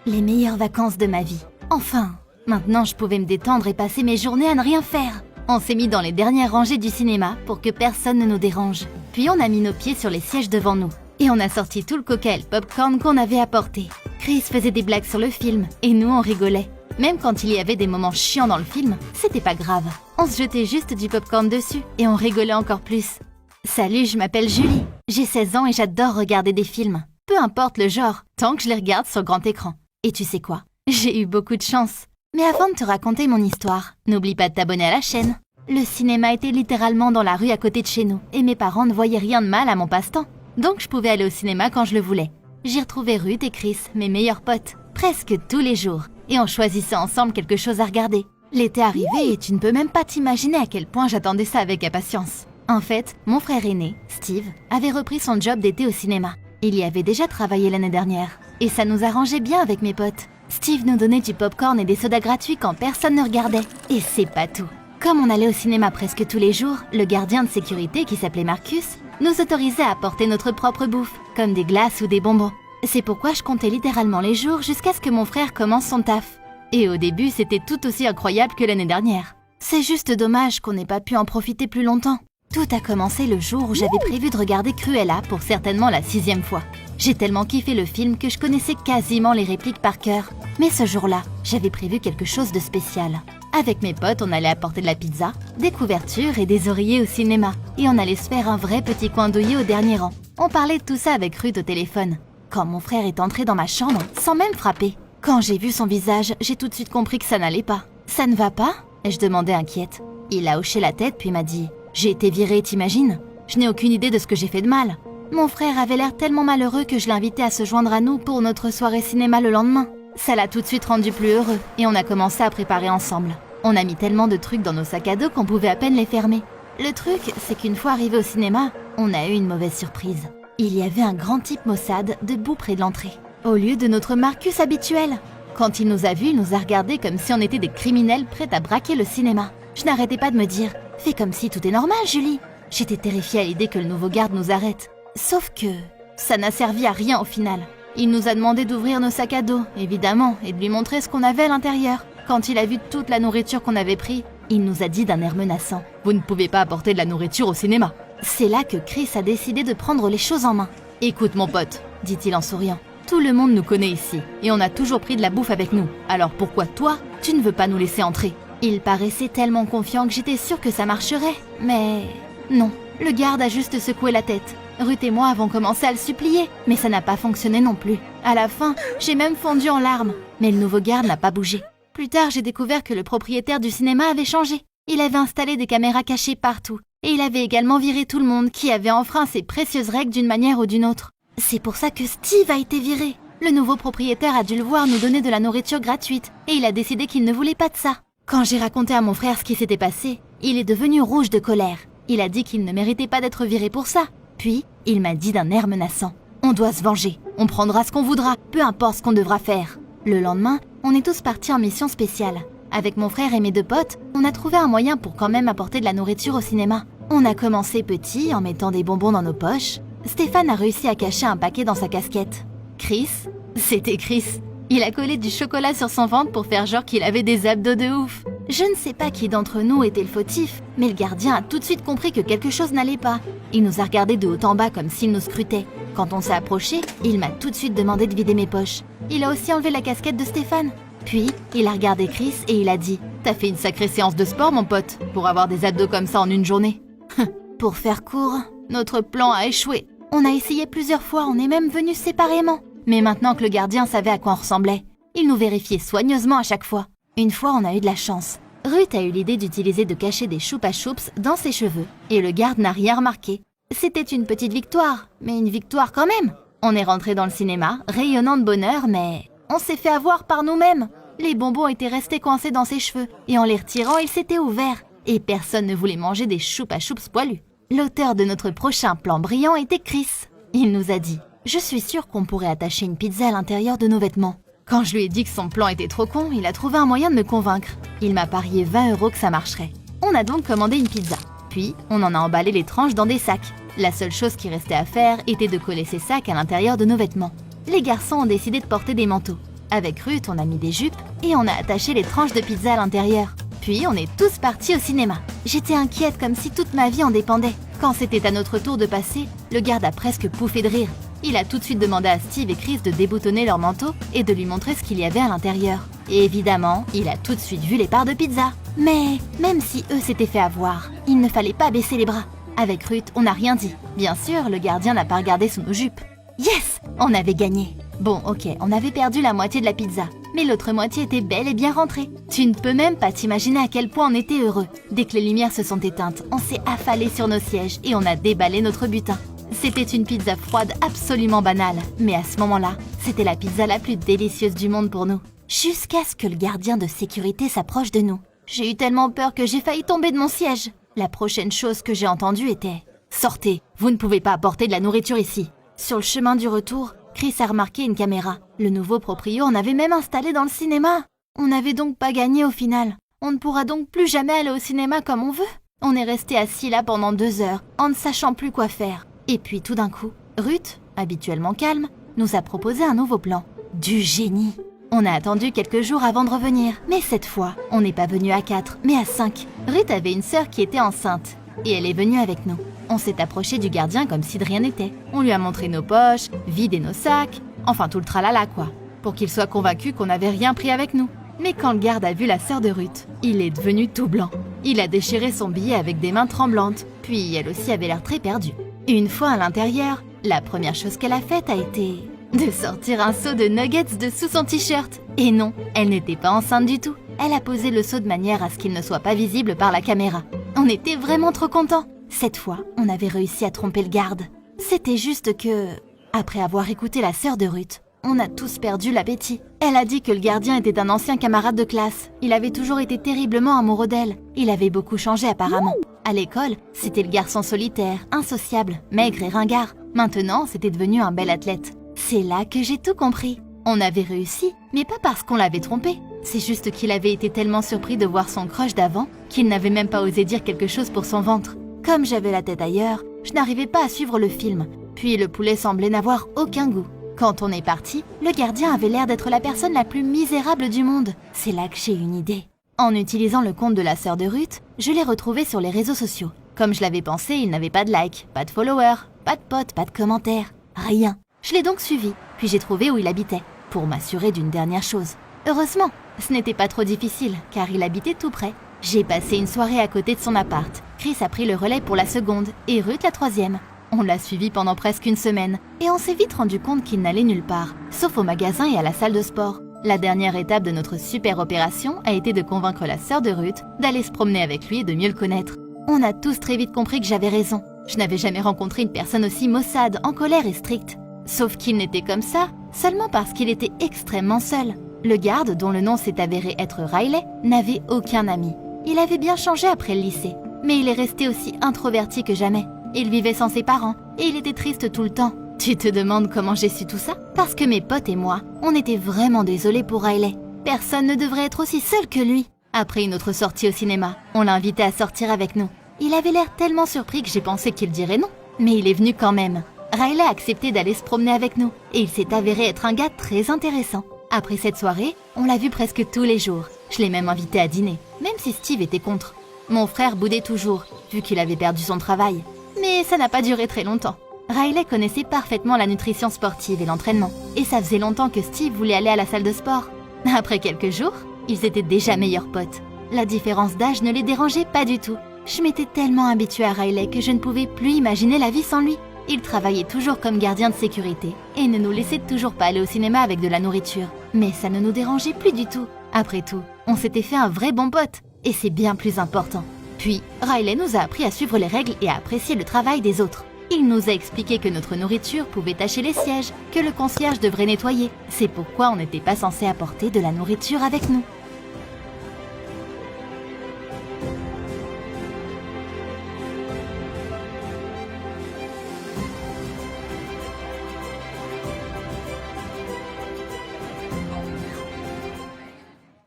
Les meilleures vacances de ma vie. Enfin, maintenant je pouvais me détendre et passer mes journées à ne rien faire. On s'est mis dans les dernières rangées du cinéma pour que personne ne nous dérange. Puis on a mis nos pieds sur les sièges devant nous. Et on a sorti tout le coca et le popcorn qu'on avait apporté. Chris faisait des blagues sur le film et nous on rigolait. Même quand il y avait des moments chiants dans le film, c'était pas grave. On se jetait juste du popcorn dessus et on rigolait encore plus. Salut, je m'appelle Julie. J'ai 16 ans et j'adore regarder des films. Peu importe le genre, tant que je les regarde sur grand écran. Et tu sais quoi? J'ai eu beaucoup de chance. Mais avant de te raconter mon histoire, n'oublie pas de t'abonner à la chaîne. Le cinéma était littéralement dans la rue à côté de chez nous et mes parents ne voyaient rien de mal à mon passe-temps. Donc je pouvais aller au cinéma quand je le voulais. J'y retrouvais Ruth et Chris, mes meilleurs potes, presque tous les jours. Et on choisissait ensemble quelque chose à regarder. L'été arrivait et tu ne peux même pas t'imaginer à quel point j'attendais ça avec impatience. En fait, mon frère aîné, Steve, avait repris son job d'été au cinéma. Il y avait déjà travaillé l'année dernière. Et ça nous arrangeait bien avec mes potes. Steve nous donnait du popcorn et des sodas gratuits quand personne ne regardait. Et c'est pas tout. Comme on allait au cinéma presque tous les jours, le gardien de sécurité, qui s'appelait Marcus, nous autorisait à apporter notre propre bouffe, comme des glaces ou des bonbons. C'est pourquoi je comptais littéralement les jours jusqu'à ce que mon frère commence son taf. Et au début, c'était tout aussi incroyable que l'année dernière. C'est juste dommage qu'on n'ait pas pu en profiter plus longtemps. Tout a commencé le jour où j'avais prévu de regarder Cruella pour certainement la 6e fois. J'ai tellement kiffé le film que je connaissais quasiment les répliques par cœur. Mais ce jour-là, j'avais prévu quelque chose de spécial. Avec mes potes, on allait apporter de la pizza, des couvertures et des oreillers au cinéma. Et on allait se faire un vrai petit coin douillet au dernier rang. On parlait de tout ça avec Ruth au téléphone. Quand mon frère est entré dans ma chambre, sans même frapper. Quand j'ai vu son visage, j'ai tout de suite compris que ça n'allait pas. « Ça ne va pas ?» ai-je demandé inquiète. Il a hoché la tête puis m'a dit « J'ai été virée, t'imagines ? Je n'ai aucune idée de ce que j'ai fait de mal. » Mon frère avait l'air tellement malheureux que je l'ai invité à se joindre à nous pour notre soirée cinéma le lendemain. Ça l'a tout de suite rendu plus heureux et on a commencé à préparer ensemble. On a mis tellement de trucs dans nos sacs à dos qu'on pouvait à peine les fermer. Le truc, c'est qu'une fois arrivé au cinéma, on a eu une mauvaise surprise. Il y avait un grand type Mossad debout près de l'entrée, au lieu de notre Marcus habituel. Quand il nous a vus, il nous a regardés comme si on était des criminels prêts à braquer le cinéma. Je n'arrêtais pas de me dire « Fais comme si tout est normal, Julie !» J'étais terrifiée à l'idée que le nouveau garde nous arrête. Sauf que ça n'a servi à rien au final. Il nous a demandé d'ouvrir nos sacs à dos, évidemment, et de lui montrer ce qu'on avait à l'intérieur. Quand il a vu toute la nourriture qu'on avait pris, il nous a dit d'un air menaçant « Vous ne pouvez pas apporter de la nourriture au cinéma !» C'est là que Chris a décidé de prendre les choses en main. « Écoute mon pote, dit-il en souriant, tout le monde nous connaît ici, et on a toujours pris de la bouffe avec nous. Alors pourquoi toi, tu ne veux pas nous laisser entrer ?» Il paraissait tellement confiant que j'étais sûre que ça marcherait, mais non. Le garde a juste secoué la tête. Ruth et moi avons commencé à le supplier, mais ça n'a pas fonctionné non plus. À la fin, j'ai même fondu en larmes, mais le nouveau garde n'a pas bougé. Plus tard, j'ai découvert que le propriétaire du cinéma avait changé. Il avait installé des caméras cachées partout, et il avait également viré tout le monde qui avait enfreint ces précieuses règles d'une manière ou d'une autre. C'est pour ça que Steve a été viré. Le nouveau propriétaire a dû le voir nous donner de la nourriture gratuite, et il a décidé qu'il ne voulait pas de ça. Quand j'ai raconté à mon frère ce qui s'était passé, il est devenu rouge de colère. Il a dit qu'il ne méritait pas d'être viré pour ça. Puis, il m'a dit d'un air menaçant « On doit se venger, on prendra ce qu'on voudra, peu importe ce qu'on devra faire. » Le lendemain, on est tous partis en mission spéciale. Avec mon frère et mes 2 potes, on a trouvé un moyen pour quand même apporter de la nourriture au cinéma. On a commencé petit en mettant des bonbons dans nos poches. Stéphane a réussi à cacher un paquet dans sa casquette. Chris, c'était Chris. Il a collé du chocolat sur son ventre pour faire genre qu'il avait des abdos de ouf. Je ne sais pas qui d'entre nous était le fautif, mais le gardien a tout de suite compris que quelque chose n'allait pas. Il nous a regardés de haut en bas comme s'il nous scrutait. Quand on s'est approché, il m'a tout de suite demandé de vider mes poches. Il a aussi enlevé la casquette de Stéphane. Puis, il a regardé Chris et il a dit « T'as fait une sacrée séance de sport, mon pote, pour avoir des abdos comme ça en une journée. » Pour faire court, notre plan a échoué. On a essayé plusieurs fois, on est même venus séparément. Mais maintenant que le gardien savait à quoi on ressemblait, il nous vérifiait soigneusement à chaque fois. Une fois, on a eu de la chance. Ruth a eu l'idée d'utiliser de cacher des choupa choups dans ses cheveux, et le garde n'a rien remarqué. C'était une petite victoire, mais une victoire quand même. On est rentré dans le cinéma, rayonnant de bonheur, mais on s'est fait avoir par nous-mêmes. Les bonbons étaient restés coincés dans ses cheveux, et en les retirant, ils s'étaient ouverts. Et personne ne voulait manger des choupa choups poilus. L'auteur de notre prochain plan brillant était Chris. Il nous a dit « Je suis sûre qu'on pourrait attacher une pizza à l'intérieur de nos vêtements. » Quand je lui ai dit que son plan était trop con, il a trouvé un moyen de me convaincre. Il m'a parié 20 € que ça marcherait. On a donc commandé une pizza. Puis, on en a emballé les tranches dans des sacs. La seule chose qui restait à faire était de coller ces sacs à l'intérieur de nos vêtements. Les garçons ont décidé de porter des manteaux. Avec Ruth, on a mis des jupes et on a attaché les tranches de pizza à l'intérieur. Puis on est tous partis au cinéma. J'étais inquiète comme si toute ma vie en dépendait. Quand c'était à notre tour de passer, le garde a presque pouffé de rire. Il a tout de suite demandé à Steve et Chris de déboutonner leur manteau et de lui montrer ce qu'il y avait à l'intérieur. Et évidemment, il a tout de suite vu les parts de pizza. Mais même si eux s'étaient fait avoir, il ne fallait pas baisser les bras. Avec Ruth, on n'a rien dit. Bien sûr, le gardien n'a pas regardé sous nos jupes. Yes! On avait gagné. Bon, ok, on avait perdu la moitié de la pizza, mais l'autre moitié était bel et bien rentrée. Tu ne peux même pas t'imaginer à quel point on était heureux. Dès que les lumières se sont éteintes, on s'est affalé sur nos sièges et on a déballé notre butin. C'était une pizza froide absolument banale, mais à ce moment-là, c'était la pizza la plus délicieuse du monde pour nous. Jusqu'à ce que le gardien de sécurité s'approche de nous. J'ai eu tellement peur que j'ai failli tomber de mon siège. La prochaine chose que j'ai entendue était « Sortez, vous ne pouvez pas apporter de la nourriture ici !» Sur le chemin du retour, Chris a remarqué une caméra. Le nouveau proprio en avait même installé dans le cinéma. On n'avait donc pas gagné au final. On ne pourra donc plus jamais aller au cinéma comme on veut. On est resté assis là pendant 2 heures, en ne sachant plus quoi faire. Et puis tout d'un coup, Ruth, habituellement calme, nous a proposé un nouveau plan. Du génie! On a attendu quelques jours avant de revenir, mais cette fois, on n'est pas venu à 4, mais à 5. Ruth avait une sœur qui était enceinte, et elle est venue avec nous. On s'est approché du gardien comme si de rien n'était. On lui a montré nos poches, vidé nos sacs, enfin tout le tralala quoi, pour qu'il soit convaincu qu'on n'avait rien pris avec nous. Mais quand le garde a vu la sœur de Ruth, il est devenu tout blanc. Il a déchiré son billet avec des mains tremblantes, puis elle aussi avait l'air très perdue. Une fois à l'intérieur, la première chose qu'elle a faite a été de sortir un seau de nuggets de sous son t-shirt. Et non, elle n'était pas enceinte du tout. Elle a posé le seau de manière à ce qu'il ne soit pas visible par la caméra. On était vraiment trop contents. Cette fois, on avait réussi à tromper le garde. C'était juste que, après avoir écouté la sœur de Ruth, on a tous perdu l'appétit. Elle a dit que le gardien était un ancien camarade de classe. Il avait toujours été terriblement amoureux d'elle. Il avait beaucoup changé apparemment. À l'école, c'était le garçon solitaire, insociable, maigre et ringard. Maintenant, c'était devenu un bel athlète. C'est là que j'ai tout compris. On avait réussi, mais pas parce qu'on l'avait trompé. C'est juste qu'il avait été tellement surpris de voir son crush d'avant qu'il n'avait même pas osé dire quelque chose pour son ventre. Comme j'avais la tête ailleurs, je n'arrivais pas à suivre le film. Puis le poulet semblait n'avoir aucun goût. Quand on est parti, le gardien avait l'air d'être la personne la plus misérable du monde. C'est là que j'ai eu une idée. En utilisant le compte de la sœur de Ruth, je l'ai retrouvé sur les réseaux sociaux. Comme je l'avais pensé, il n'avait pas de likes, pas de followers, pas de potes, pas de commentaires, rien. Je l'ai donc suivi, puis j'ai trouvé où il habitait, pour m'assurer d'une dernière chose. Heureusement, ce n'était pas trop difficile, car il habitait tout près. J'ai passé une soirée à côté de son appart. Chris a pris le relais pour la seconde, et Ruth la troisième. On l'a suivi pendant presque une semaine, et on s'est vite rendu compte qu'il n'allait nulle part, sauf au magasin et à la salle de sport. La dernière étape de notre super opération a été de convaincre la sœur de Ruth d'aller se promener avec lui et de mieux le connaître. On a tous très vite compris que j'avais raison. Je n'avais jamais rencontré une personne aussi maussade, en colère et stricte. Sauf qu'il n'était comme ça, seulement parce qu'il était extrêmement seul. Le garde, dont le nom s'est avéré être Riley, n'avait aucun ami. Il avait bien changé après le lycée, mais il est resté aussi introverti que jamais. Il vivait sans ses parents, et il était triste tout le temps. Tu te demandes comment j'ai su tout ça? Parce que mes potes et moi, on était vraiment désolés pour Riley. Personne ne devrait être aussi seul que lui. Après une autre sortie au cinéma, on l'a invité à sortir avec nous. Il avait l'air tellement surpris que j'ai pensé qu'il dirait non, mais il est venu quand même. Riley a accepté d'aller se promener avec nous, et il s'est avéré être un gars très intéressant. Après cette soirée, on l'a vu presque tous les jours. Je l'ai même invité à dîner, même si Steve était contre. Mon frère boudait toujours, vu qu'il avait perdu son travail. Mais ça n'a pas duré très longtemps. Riley connaissait parfaitement la nutrition sportive et l'entraînement, et ça faisait longtemps que Steve voulait aller à la salle de sport. Après quelques jours, ils étaient déjà meilleurs potes. La différence d'âge ne les dérangeait pas du tout. Je m'étais tellement habituée à Riley que je ne pouvais plus imaginer la vie sans lui. Il travaillait toujours comme gardien de sécurité et ne nous laissait toujours pas aller au cinéma avec de la nourriture. Mais ça ne nous dérangeait plus du tout. Après tout, on s'était fait un vrai bon pote, et c'est bien plus important. Puis, Riley nous a appris à suivre les règles et à apprécier le travail des autres. Il nous a expliqué que notre nourriture pouvait tacher les sièges, que le concierge devrait nettoyer. C'est pourquoi on n'était pas censé apporter de la nourriture avec nous.